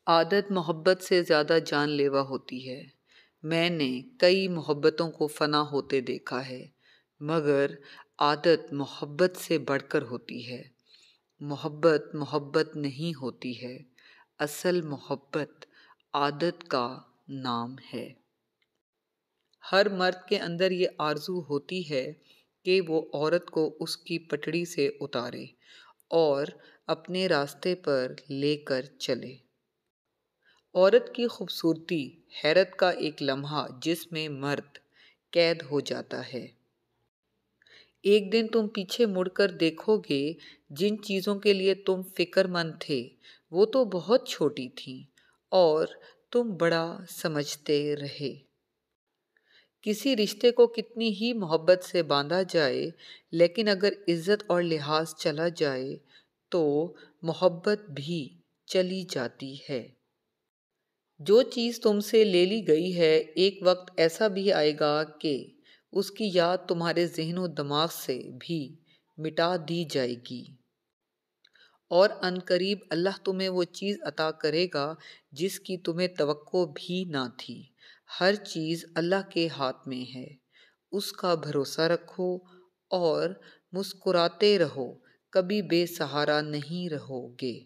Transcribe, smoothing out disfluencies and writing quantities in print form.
عادت محبت سے زیادہ جان لیوا ہوتی ہے۔ میں نے کئی محبتوں کو فنا ہوتے دیکھا ہے، مگر عادت محبت سے بڑھ کر ہوتی ہے۔ محبت محبت نہیں ہوتی ہے، اصل محبت عادت کا نام ہے۔ ہر مرد کے اندر یہ آرزو ہوتی ہے کہ وہ عورت کو اس کی پٹڑی سے اتارے اور اپنے راستے پر لے کر چلے۔ عورت کی خوبصورتی حیرت کا ایک لمحہ جس میں مرد قید ہو جاتا ہے۔ ایک دن تم پیچھے مڑ کر دیکھو گے، جن چیزوں کے لیے تم فکر مند تھے وہ تو بہت چھوٹی تھیں اور تم بڑا سمجھتے رہے۔ کسی رشتے کو کتنی ہی محبت سے باندھا جائے، لیکن اگر عزت اور لحاظ چلا جائے تو محبت بھی چلی جاتی ہے۔ جو چیز تم سے لے لی گئی ہے، ایک وقت ایسا بھی آئے گا کہ اس کی یاد تمہارے ذہن و دماغ سے بھی مٹا دی جائے گی، اور عنقریب اللہ تمہیں وہ چیز عطا کرے گا جس کی تمہیں توقع بھی نہ تھی۔ ہر چیز اللہ کے ہاتھ میں ہے، اس کا بھروسہ رکھو اور مسکراتے رہو، کبھی بے سہارا نہیں رہو گے۔